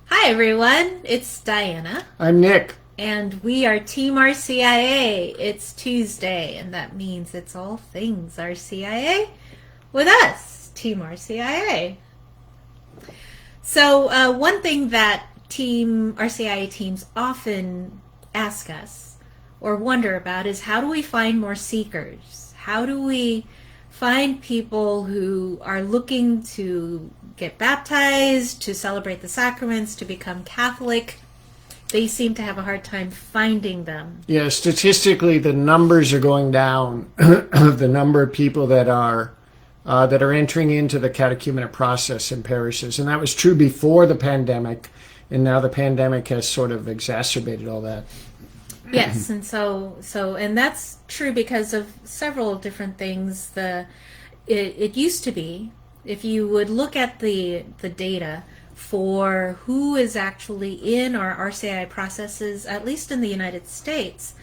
Hi everyone, it's Diana, I'm Nick. and we are Team RCIA. It's Tuesday, and that means it's all things RCIA with us, Team RCIA. So, one thing that Team RCIA teams often ask us or wonder about is how do we find more seekers? How do we find people who are looking to get baptized, to celebrate the sacraments, to become Catholic? They seem to have a hard time finding them. Yeah, statistically, the numbers are going down of the number of people that are entering into the catechumenate process in parishes, and that was true before the pandemic, and now the pandemic has sort of exacerbated all that. Yes, and and that's true because of several different things. It used to be, if you would look at the data for who is actually in our RCI processes, at least in the United States,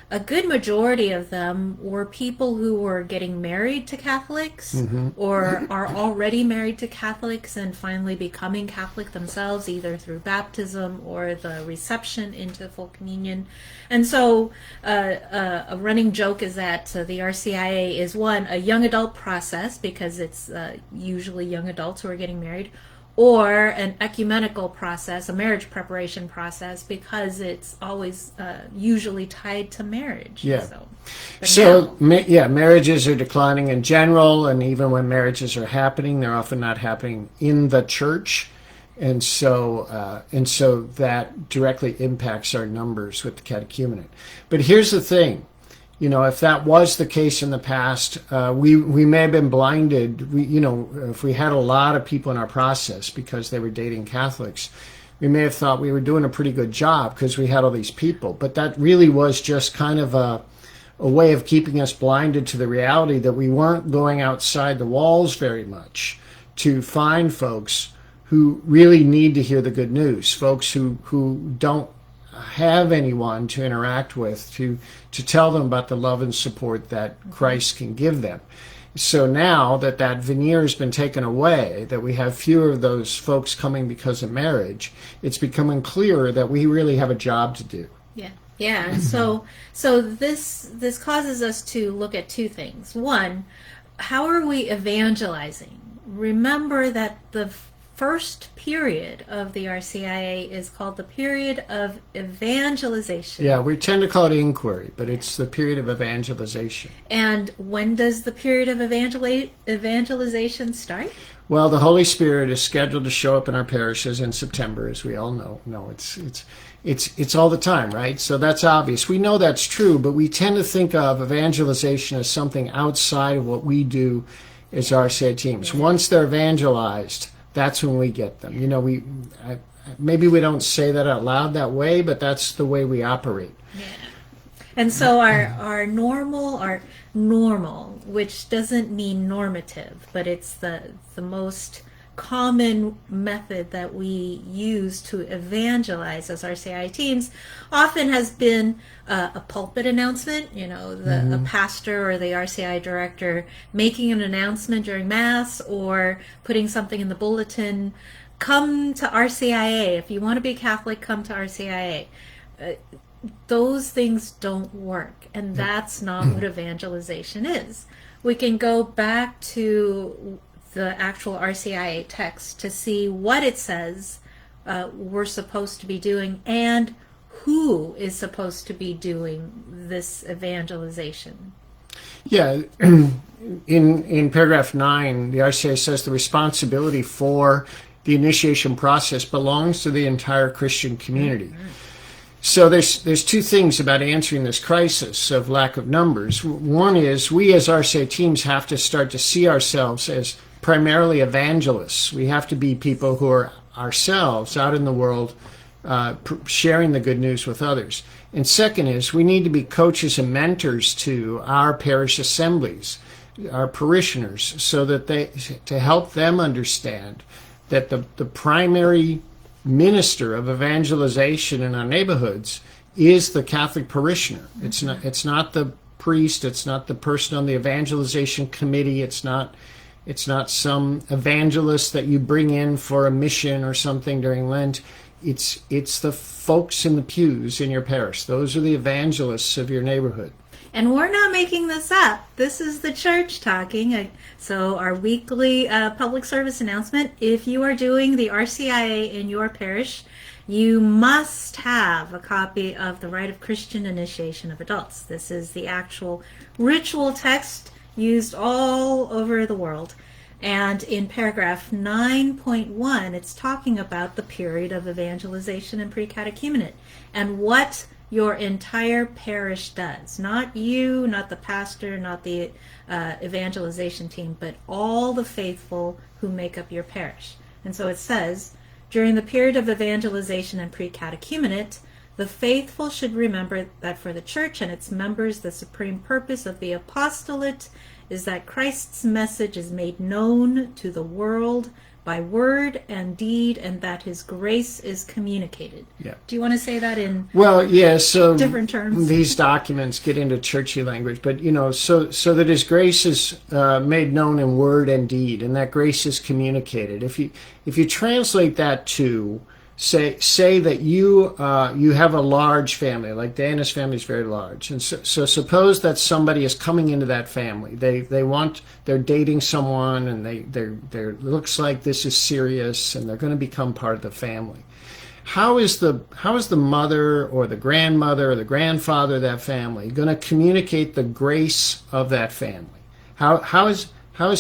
a good majority of them were people who were getting married to Catholics or are already married to Catholics and finally becoming Catholic themselves, either through baptism or the reception into full communion. And so a running joke is that the RCIA is one, a young adult process because it's usually young adults who are getting married, or an ecumenical process, a marriage preparation process, because it's always usually tied to marriage. Yeah. So Marriages are declining in general, and even when marriages are happening, they're often not happening in the church, and so that directly impacts our numbers with the catechumenate. But here's the thing. If that was the case in the past, we may have been blinded. If we had a lot of people in our process because they were dating Catholics, we may have thought we were doing a pretty good job because we had all these people. But that really was just kind of a way of keeping us blinded to the reality that we weren't going outside the walls very much to find folks who really need to hear the good news, folks who don't have anyone to interact with to tell them about the love and support that Christ can give them. So now that veneer has been taken away, that we have fewer of those folks coming because of marriage, it's becoming clearer that we really have a job to do. Yeah. So this causes us to look at two things. One, how are we evangelizing? Remember that the first period of the RCIA is called the period of evangelization. Yeah, we tend to call it inquiry, but it's the period of evangelization. And when does the period of evangelization start? Well, the Holy Spirit is scheduled to show up in our parishes in September, as we all know. No, it's all the time, right? So that's obvious. We know that's true, but we tend to think of evangelization as something outside of what we do as RCIA teams. Once they're evangelized, that's when we get them. Maybe we don't say that out loud that way, but that's the way we operate. Yeah. And so our normal, which doesn't mean normative, but it's the most common method that we use to evangelize as RCI teams, often has been a pulpit announcement. A pastor or the RCI director making an announcement during Mass or putting something in the bulletin. Come to RCIA. If you want to be Catholic, come to RCIA. Those things don't work, and that's not what evangelization is. We can go back to the actual RCIA text to see what it says we're supposed to be doing and who is supposed to be doing this evangelization. Yeah, in paragraph 9, the RCIA says the responsibility for the initiation process belongs to the entire Christian community. So there's two things about answering this crisis of lack of numbers. One is we as RCIA teams have to start to see ourselves as primarily evangelists. We have to be people who are ourselves out in the world sharing the good news with others. And second is we need to be coaches and mentors to our parish assemblies, our parishioners, so that to help them understand that the primary minister of evangelization in our neighborhoods is the Catholic parishioner. It's not the priest, it's not the person on the evangelization committee, it's not some evangelist that you bring in for a mission or something during Lent. it's the folks in the pews in your parish. Those are the evangelists of your neighborhood. And we're not making this up. This is the church talking. So our weekly public service announcement, if you are doing the RCIA in your parish, you must have a copy of the Rite of Christian Initiation of Adults. This is the actual ritual text used all over the world. And in paragraph 9.1, it's talking about the period of evangelization and pre-catechumenate and what your entire parish does. Not you, not the pastor, not the evangelization team, but all the faithful who make up your parish. And so it says, during the period of evangelization and pre-catechumenate, the faithful should remember that for the church and its members, the supreme purpose of the apostolate is that Christ's message is made known to the world by word and deed, and that his grace is communicated. Yeah. Do you want to say that in so different terms? These documents get into churchy language, but so that his grace is made known in word and deed, and that grace is communicated. If you translate that to say that you have a large family, like Diana's family is very large, and so suppose that somebody is coming into that family. They're dating someone, and they looks like this is serious, and they're going to become part of the family. How is the mother or the grandmother or the grandfather of that family going to communicate the grace of that family? How is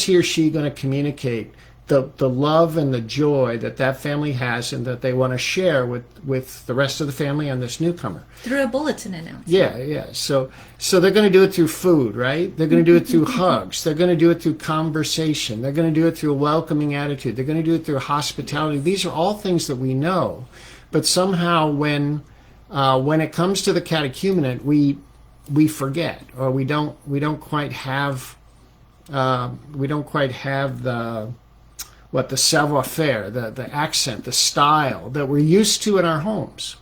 he or she going to communicate the love and the joy that family has and that they want to share with the rest of the family and this newcomer? Through a bulletin announcement. Yeah. So they're going to do it through food, right? They're going to do it through hugs. They're going to do it through conversation. They're going to do it through a welcoming attitude. They're going to do it through hospitality. These are all things that we know. But somehow when it comes to the catechumenate, we forget, or we don't quite have the savoir-faire, the accent, the style that we're used to in our homes.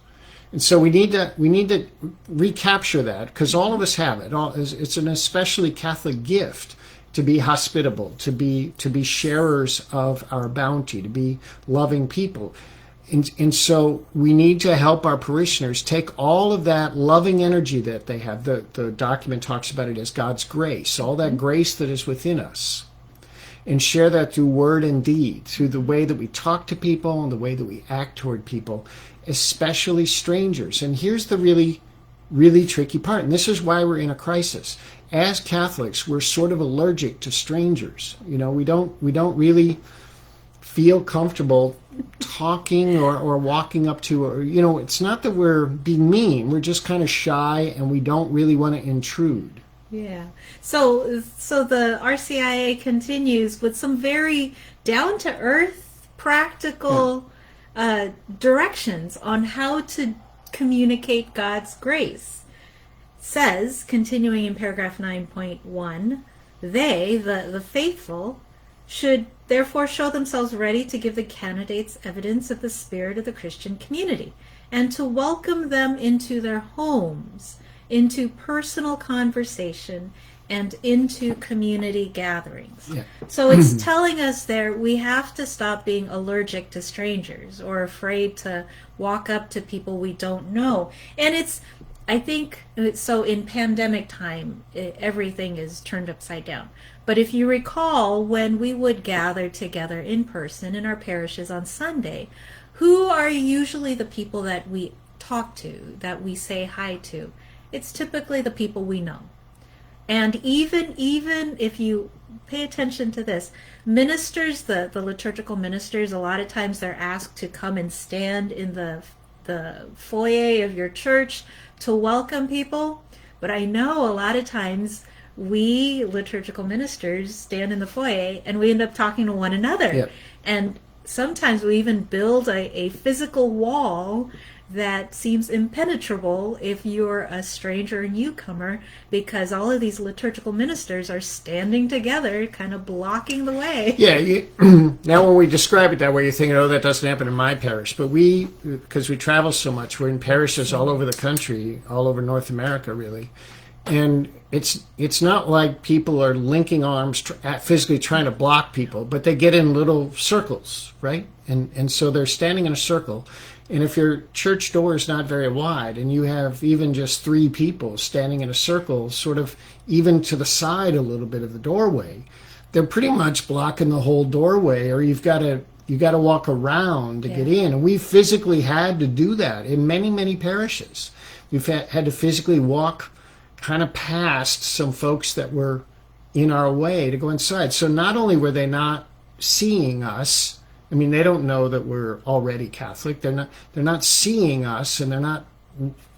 And so we need to recapture that, because all of us have it. It's an especially Catholic gift to be hospitable, to be sharers of our bounty, to be loving people. And so we need to help our parishioners take all of that loving energy that they have. The document talks about it as God's grace, all that grace that is within us, and share that through word and deed, through the way that we talk to people and the way that we act toward people, especially strangers. And here's the really, really tricky part, and this is why we're in a crisis. As Catholics, we're sort of allergic to strangers. We don't really feel comfortable talking or walking up to, or it's not that we're being mean, we're just kind of shy and we don't really want to intrude. Yeah. So the RCIA continues with some very down-to-earth, practical directions on how to communicate God's grace. Says, continuing in paragraph 9.1, they, the faithful, should therefore show themselves ready to give the candidates evidence of the spirit of the Christian community and to welcome them into their homes, into personal conversation, and into community gatherings. Yeah. So it's telling us there we have to stop being allergic to strangers or afraid to walk up to people we don't know. And I think, so in pandemic time, everything is turned upside down. But if you recall, when we would gather together in person in our parishes on Sunday, who are usually the people that we talk to, that we say hi to? It's typically the people we know. And even if you pay attention to this, ministers, the liturgical ministers, a lot of times they're asked to come and stand in the foyer of your church to welcome people. But I know a lot of times we liturgical ministers stand in the foyer and we end up talking to one another. Yep. And sometimes we even build a physical wall that seems impenetrable if you're a stranger or newcomer, because all of these liturgical ministers are standing together, kind of blocking the way. Yeah. Now when we describe it that way, you're thinking, that doesn't happen in my parish. But because we travel so much, we're in parishes all over the country, all over North America, really. And it's not like people are linking arms, physically trying to block people, but they get in little circles, right? And so they're standing in a circle. And if your church door is not very wide and you have even just 3 people standing in a circle, sort of even to the side a little bit of the doorway, they're pretty much blocking the whole doorway, or you got to walk around to get in. And we physically had to do that in many, many parishes. We've had to physically walk kind of past some folks that were in our way to go inside. So not only were they not seeing us, I mean, they don't know that we're already Catholic. They're not seeing us, and they're not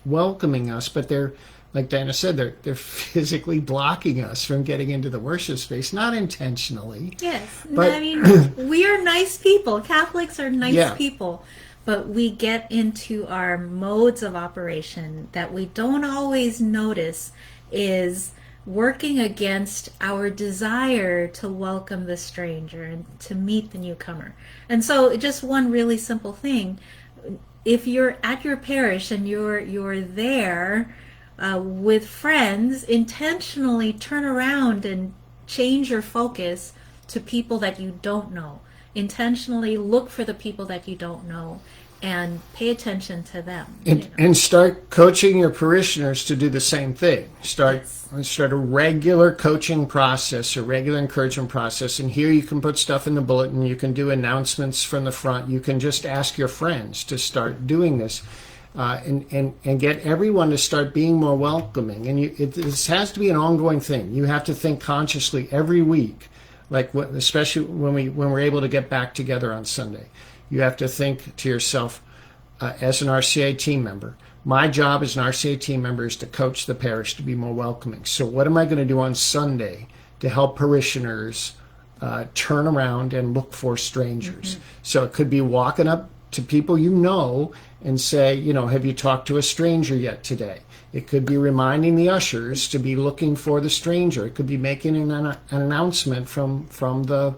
welcoming us, but they're, like Diana said, they're physically blocking us from getting into the worship space, not intentionally. Yes. But, I mean, we are nice people. Catholics are nice people. But we get into our modes of operation that we don't always notice is working against our desire to welcome the stranger and to meet the newcomer. And so just one really simple thing, if you're at your parish and you're there with friends, intentionally turn around and change your focus to people that you don't know. Intentionally look for the people that you don't know and pay attention to them. And start coaching your parishioners to do the same thing. Start a regular coaching process, a regular encouragement process. And here you can put stuff in the bulletin. You can do announcements from the front. You can just ask your friends to start doing this. And get everyone to start being more welcoming. And this has to be an ongoing thing. You have to think consciously every week, like especially when we're able to get back together on Sunday. You have to think to yourself, as an RCIA team member, my job as an RCIA team member is to coach the parish to be more welcoming. So what am I going to do on Sunday to help parishioners turn around and look for strangers? Mm-hmm. So it could be walking up to people you know and say, have you talked to a stranger yet today? It could be reminding the ushers to be looking for the stranger. It could be making an announcement from the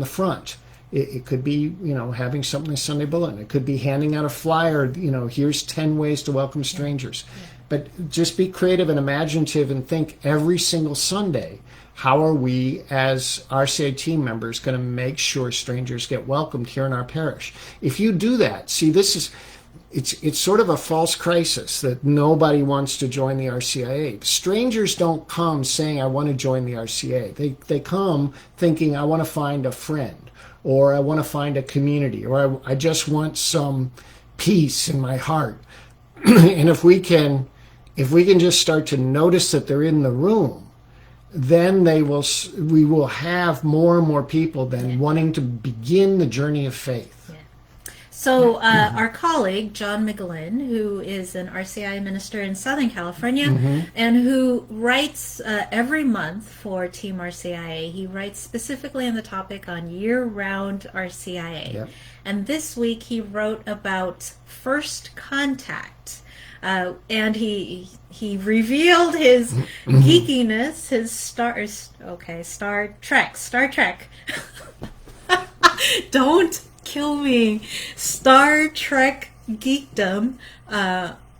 front. It could be, having something in Sunday bulletin. It could be handing out a flyer, here's 10 ways to welcome strangers. Yeah. But just be creative and imaginative and think every single Sunday, how are we as RCIA team members going to make sure strangers get welcomed here in our parish? If you do that, see, it's sort of a false crisis that nobody wants to join the RCIA. Strangers don't come saying, I want to join the RCIA. They come thinking, I want to find a friend, or I want to find a community, or I just want some peace in my heart. And if we can just start to notice that they're in the room, then we will have more and more people then wanting to begin the journey of faith. So our colleague, John McGlynn, who is an RCIA minister in Southern California, and who writes every month for Team RCIA, he writes specifically on the topic on year-round RCIA. Yep. And this week he wrote about first contact. And he revealed his geekiness, his Star Trek. Don't kill me. Star Trek geekdom,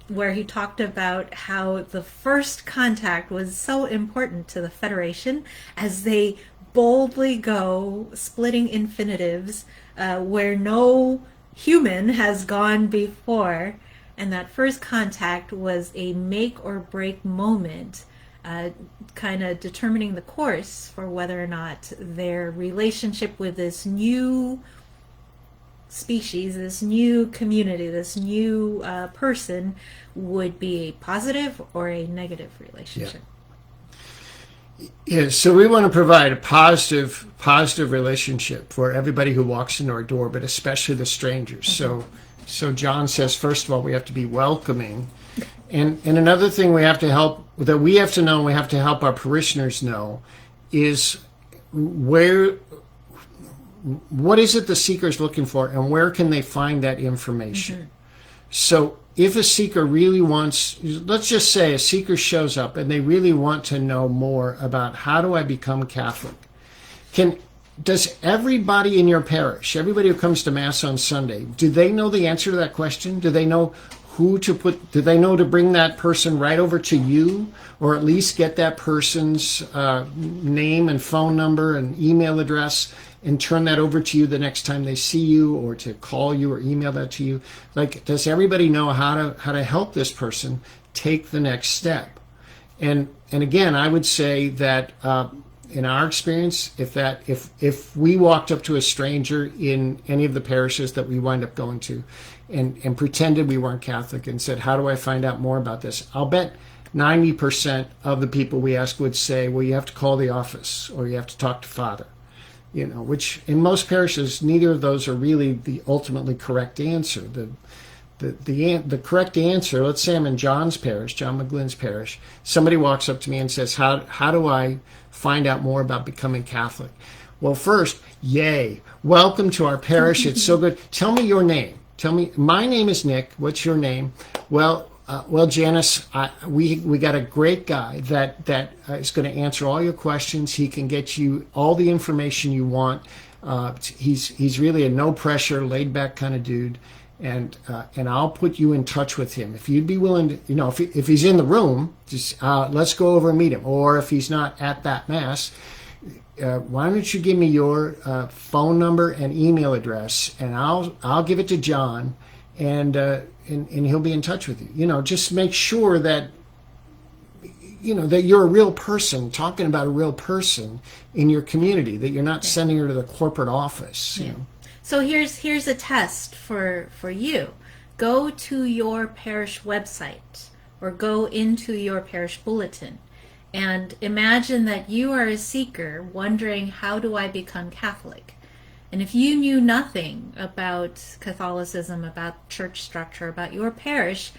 where he talked about how the first contact was so important to the Federation as they boldly go splitting infinitives where no human has gone before. And that first contact was a make or break moment, kind of determining the course for whether or not their relationship with this new species, this new community, this new person would be a positive or a negative relationship. Yeah, so we want to provide a positive relationship for everybody who walks into our door, but especially the strangers. So John says, first of all, we have to be welcoming. And another thing we have to help our parishioners know is what is it the seeker is looking for, and where can they find that information? So if a seeker really wants, let's just say a seeker shows up and they really want to know more about how do I become Catholic, does everybody in your parish, everybody who comes to Mass on Sunday, do they know the answer to that question? Do they know who to put? Do they know to bring that person right over to you, or at least get that person's name and phone number and email address and turn that over to you the next time they see you, or to call you or email that to you? Like, does everybody know how to help this person take the next step? And again, I would say that in our experience, if we walked up to a stranger in any of the parishes that we wind up going to, and pretended we weren't Catholic and said, "How do I find out more about this?" I'll bet 90% of the people we ask would say, "Well, you have to call the office, or you have to talk to Father." Which in most parishes, neither of those are really the ultimately correct answer. The correct answer, let's say I'm in John's parish, John McGlynn's parish, somebody walks up to me and says, how do I find out more about becoming Catholic? Well, first, yay, welcome to our parish, it's so good. Tell me your name. Tell me, my name is Nick, what's your name? Well, Janice, we got a great guy that is going to answer all your questions. He can get you all the information you want. He's really a no pressure, laid back kind of dude, and I'll put you in touch with him. If you'd be willing to, if he's in the room, just let's go over and meet him. Or if he's not at that mass, why don't you give me your phone number and email address, and I'll give it to John, and he'll be in touch with you. Just make sure that that you're a real person, talking about a real person in your community, that you're not sending her to the corporate office. Yeah. So here's a test for you. Go to your parish website, or go into your parish bulletin, and imagine that you are a seeker wondering, how do I become Catholic? And if you knew nothing about Catholicism, about church structure, about your parish,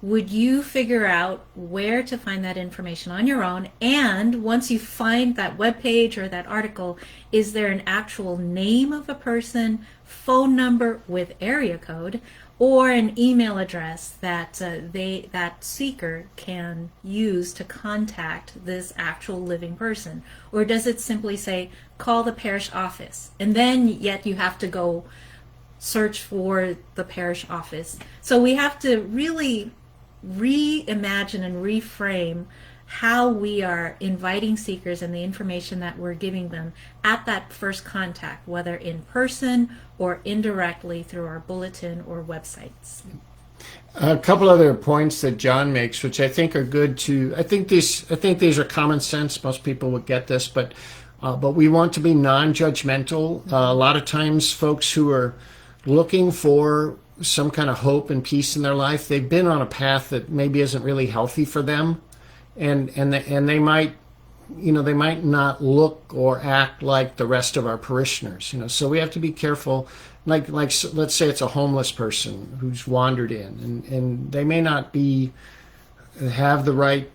would you figure out where to find that information on your own? And once you find that webpage or that article, is there an actual name of a person, phone number with area code, or an email address that that seeker can use to contact this actual living person? Or does it simply say, call the parish office, and then yet you have to go search for the parish office? So we have to really reimagine and reframe how we are inviting seekers and the information that we're giving them at that first contact, whether in person or indirectly through our bulletin or websites. A couple other points that John makes, which I think are good too. I think these are common sense. Most people would get this, but we want to be non-judgmental. A lot of times, folks who are looking for some kind of hope and peace in their life, they've been on a path that maybe isn't really healthy for them, and they might not look or act like the rest of our parishioners. So we have to be careful. Like let's say it's a homeless person who's wandered in, and they may not have the right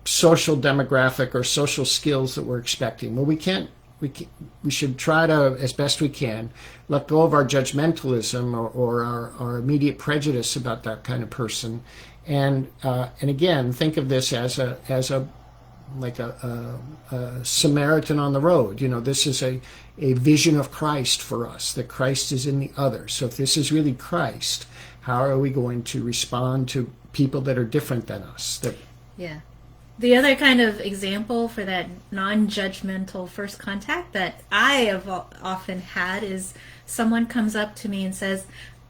social demographic or social skills that we're expecting. Well, we should try to, as best we can, let go of our judgmentalism or our immediate prejudice about that kind of person, and again, think of this as a Samaritan on the road. This is a vision of Christ for us, that Christ is in the other. So if this is really Christ, how are we going to respond to people that are different than us? Yeah. The other kind of example for that non-judgmental first contact that I have often had is someone comes up to me and says,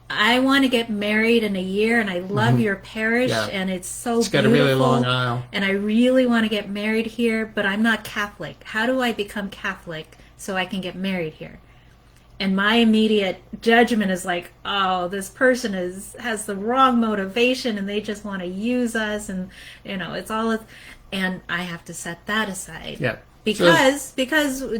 I want to get married in a year, and I love your parish, and it's so beautiful. It's got a really long aisle. And I really want to get married here, but I'm not Catholic. How do I become Catholic so I can get married here? And my immediate judgment is like, oh, this person has the wrong motivation, and they just want to use us, and it's all. And I have to set that aside. Yeah. Because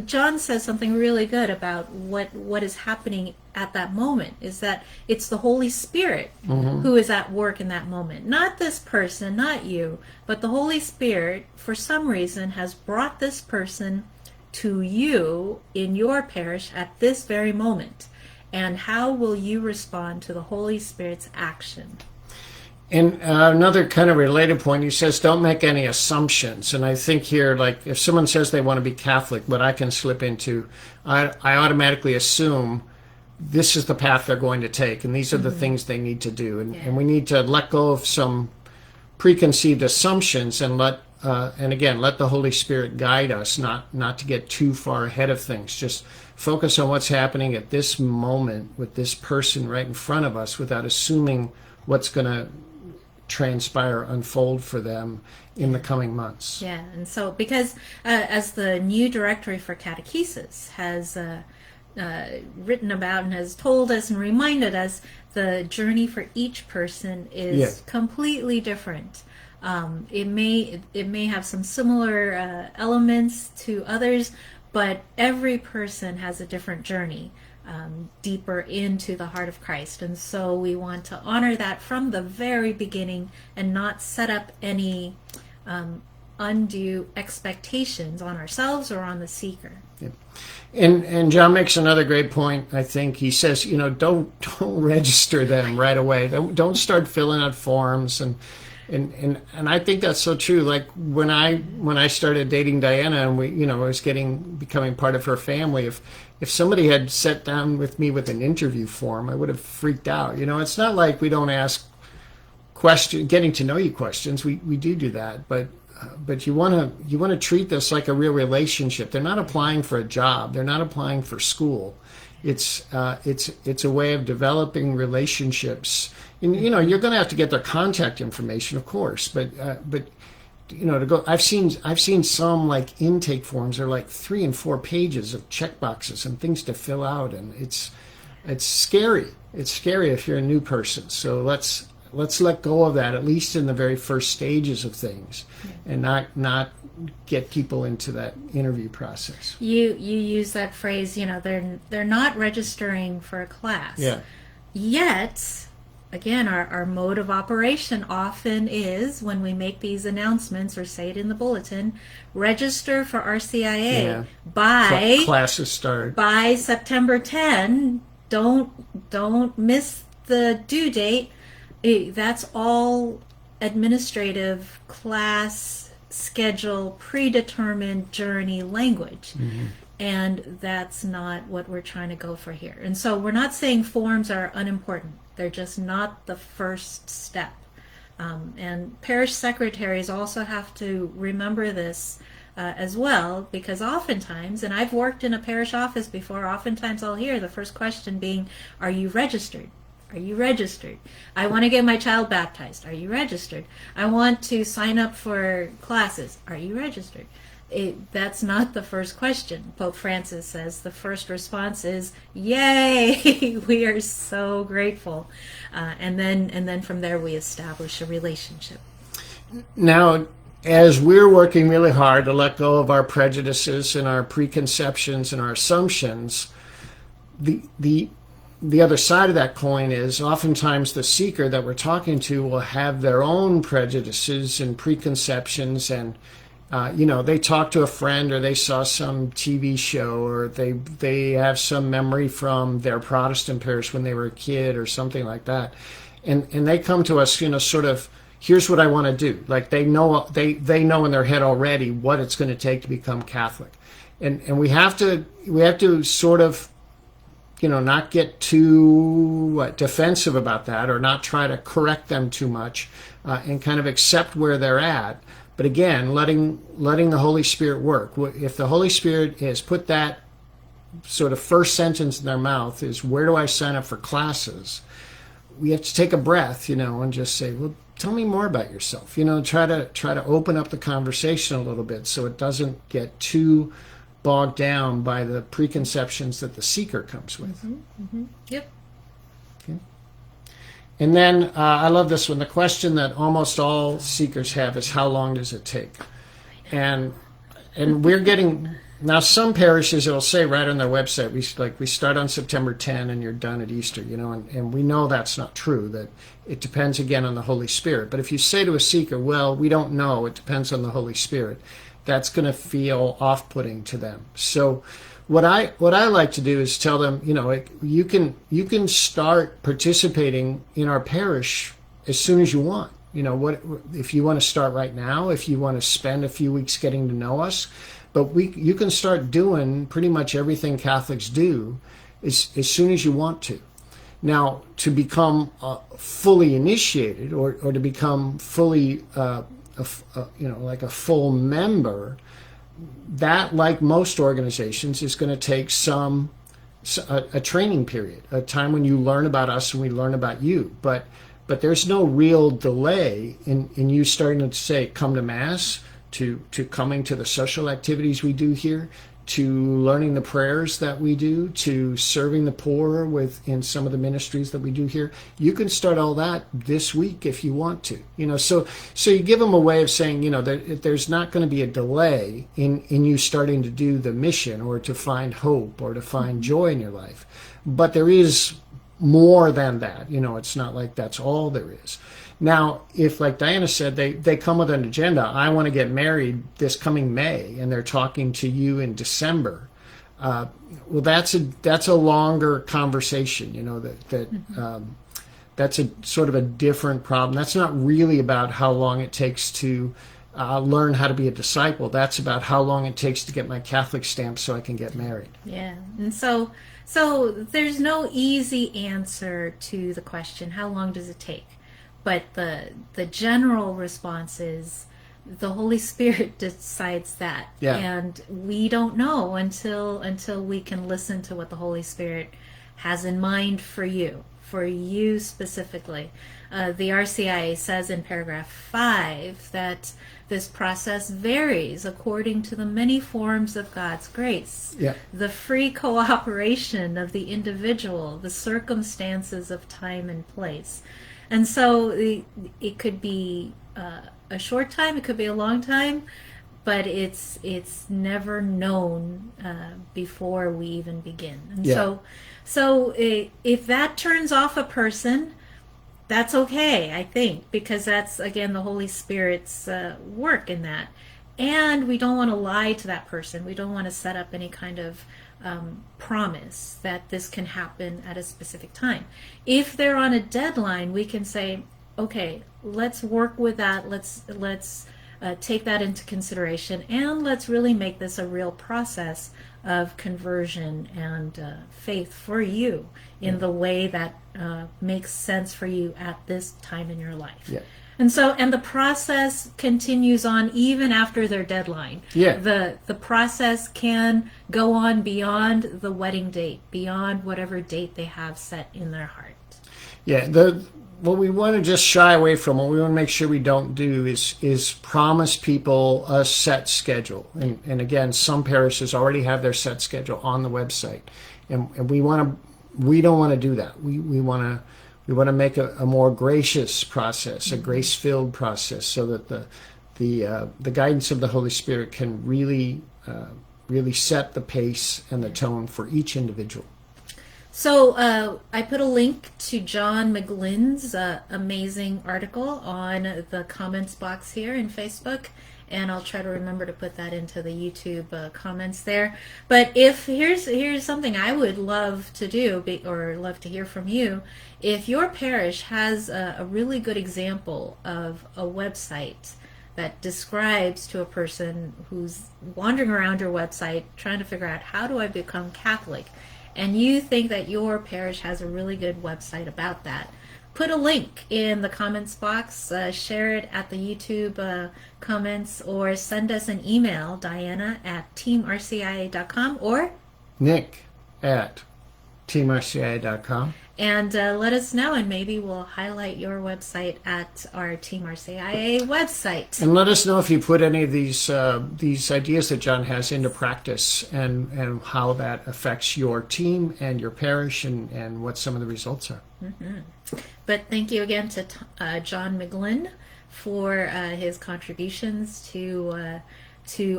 John says something really good about what is happening at that moment, is that it's the Holy Spirit who is at work in that moment. Not this person, not you, but the Holy Spirit, for some reason, has brought this person to you in your parish at this very moment. And how will you respond to the Holy Spirit's action? And another kind of related point, he says, don't make any assumptions. And I think here, like, if someone says they want to be Catholic, what I can slip into, I automatically assume this is the path they're going to take, and these are the things they need to do, and we need to let go of some preconceived assumptions and let the Holy Spirit guide us, not to get too far ahead of things. Just focus on what's happening at this moment with this person right in front of us without assuming what's going to transpire, unfold for them in the coming months. Yeah, and so because as the new directory for catechesis has written about and has told us and reminded us, the journey for each person is completely different. It may have some similar elements to others, but every person has a different journey deeper into the heart of Christ. And so we want to honor that from the very beginning and not set up any undue expectations on ourselves or on the seeker. Yeah. And John makes another great point. I think he says, don't register them right away. Don't start filling out forms and I think that's so true. Like when I started dating Diana and I was becoming part of her family, if somebody had sat down with me with an interview form, I would have freaked out. It's not like we don't ask getting to know you questions. We do that, but you want to treat this like a real relationship. They're not applying for a job. They're not applying for school. It's a way of developing relationships. And you're going to have to get their contact information, of course. But to go, I've seen some like intake forms are like 3 and 4 pages of check boxes and things to fill out, and it's scary. It's scary if you're a new person. So let's let go of that, at least in the very first stages of things, and not get people into that interview process. You use that phrase, they're not registering for a class. Yeah. Yet, again, our mode of operation often is, when we make these announcements or say it in the bulletin, register for RCIA by classes start by September 10. Don't miss the due date. That's all administrative, class, schedule, predetermined journey language. Mm-hmm. And that's not what we're trying to go for here. And so we're not saying forms are unimportant. They're just not the first step. And parish secretaries also have to remember this as well, because oftentimes, and I've worked in a parish office before, oftentimes I'll hear the first question being, are you registered? Are you registered? I want to get my child baptized. Are you registered? I want to sign up for classes. Are you registered? That's not the first question. Pope Francis says the first response is, yay, we are so grateful. And then from there we establish a relationship. Now, as we're working really hard to let go of our prejudices and our preconceptions and our assumptions, the other side of that coin is oftentimes the seeker that we're talking to will have their own prejudices and preconceptions, and they talk to a friend, or they saw some TV show, or they have some memory from their Protestant parish when they were a kid or something like that, and they come to us, sort of, here's what I want to do. Like they know in their head already what it's going to take to become Catholic, and we have to sort of, not get too defensive about that, or not try to correct them too much, and kind of accept where they're at. But again, letting the Holy Spirit work. If the Holy Spirit has put that sort of first sentence in their mouth is, where do I sign up for classes? We have to take a breath, and just say, well, tell me more about yourself. Try to open up the conversation a little bit so it doesn't get too bogged down by the preconceptions that the seeker comes with. Mm-hmm, mm-hmm. Yep. Okay. And then I love this one. The question that almost all seekers have is, how long does it take? And we're getting, now some parishes, it'll say right on their website, we start on September 10 and you're done at Easter, and we know that's not true, that it depends again on the Holy Spirit. But if you say to a seeker, well, we don't know, it depends on the Holy Spirit, that's going to feel off-putting to them. So what I like to do is tell them, you can start participating in our parish as soon as you want. If you want to start right now, if you want to spend a few weeks getting to know us, but you can start doing pretty much everything Catholics do as soon as you want to. Now, to become fully initiated, or to become fully, like a full member, that, like most organizations, is going to take a training period, a time when you learn about us and we learn about you. But there's no real delay in you starting to say, come to Mass, to coming to the social activities we do here, to learning the prayers that we do, to serving the poor in some of the ministries that we do here. You can start all that this week if you want to. So you give them a way of saying, there's not going to be a delay in you starting to do the mission, or to find hope, or to find joy in your life. But there is more than that. It's not like that's all there is. Now, if, like Diana said, they come with an agenda, I want to get married this coming May, and they're talking to you in December, well, that's a longer conversation. That's a sort of a different problem. That's not really about how long it takes to learn how to be a disciple. That's about how long it takes to get my Catholic stamp so I can get married. Yeah, and so there's no easy answer to the question, how long does it take? But the general response is the Holy Spirit decides that. Yeah. And we don't know until we can listen to what the Holy Spirit has in mind for you specifically. The RCIA says in paragraph 5 that this process varies according to the many forms of God's grace, the free cooperation of the individual, the circumstances of time and place. And so it could be a short time, it could be a long time, but it's never known before we even begin. And so if that turns off a person, that's okay, I think, because that's, again, the Holy Spirit's work in that. And we don't want to lie to that person. We don't want to set up any kind of promise that this can happen at a specific time. If they're on a deadline, we can say, okay, let's work with that. Let's take that into consideration, and let's really make this a real process of conversion and faith for you in the way that makes sense for you at this time in your life. Yeah. And the process continues on even after their deadline. Yeah. The process can go on beyond the wedding date, beyond whatever date they have set in their heart. Yeah. What we want to just shy away from, what we want to make sure we don't do is promise people a set schedule. And again, some parishes already have their set schedule on the website, and we don't want to do that. We want to make a more gracious process, a grace-filled process, so that the guidance of the Holy Spirit can really set the pace and the tone for each individual. So I put a link to John McGlynn's amazing article on the comments box here in Facebook, and I'll try to remember to put that into the YouTube comments there. But here's something I would love to do, or love to hear from you. If your parish has a really good example of a website that describes to a person who's wandering around your website trying to figure out, how do I become Catholic? And you think that your parish has a really good website about that, put a link in the comments box, share it at the YouTube comments, or send us an email, Diana@teamrcia.com, or Nick@teamrcia.com. And let us know, and maybe we'll highlight your website at our Team RCIA website. And let us know if you put any of these ideas that John has into practice, and how that affects your team and your parish, and what some of the results are. Mm-hmm. But thank you again to John McGlynn for his contributions to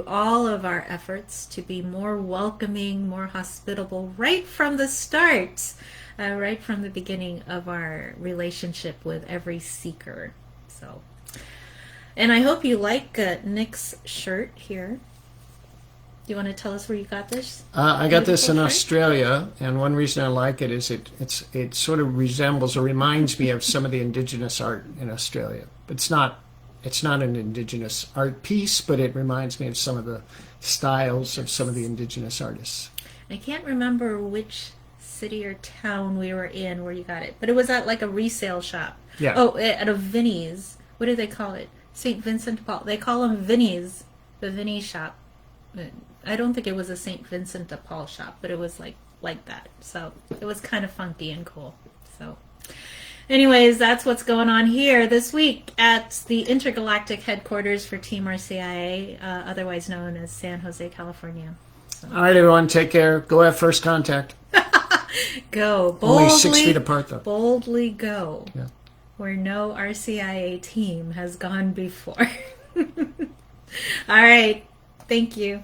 all of our efforts to be more welcoming, more hospitable right from the start. Right from the beginning of our relationship with every seeker. So, and I hope you like Nick's shirt here. Do you want to tell us where you got this? I got this in Australia, and one reason I like it is it sort of resembles or reminds me of some of the indigenous art in Australia. It's not an indigenous art piece, but it reminds me of some of the styles of some of the indigenous artists. I can't remember which city or town we were in where you got it, but it was at like a resale shop. Yeah. Oh, at a Vinnie's. What do they call it? St. Vincent de Paul. They call them Vinnie's, the Vinnie shop. I don't think it was a St. Vincent de Paul shop, but it was like that. So it was kind of funky and cool. So anyways, that's what's going on here this week at the intergalactic headquarters for Team RCIA, otherwise known as San Jose, California. So. All right, everyone, take care. Go have first contact. Go. Boldly, only 6 feet apart, though. Boldly go. Yeah. Where no RCIA team has gone before. All right. Thank you.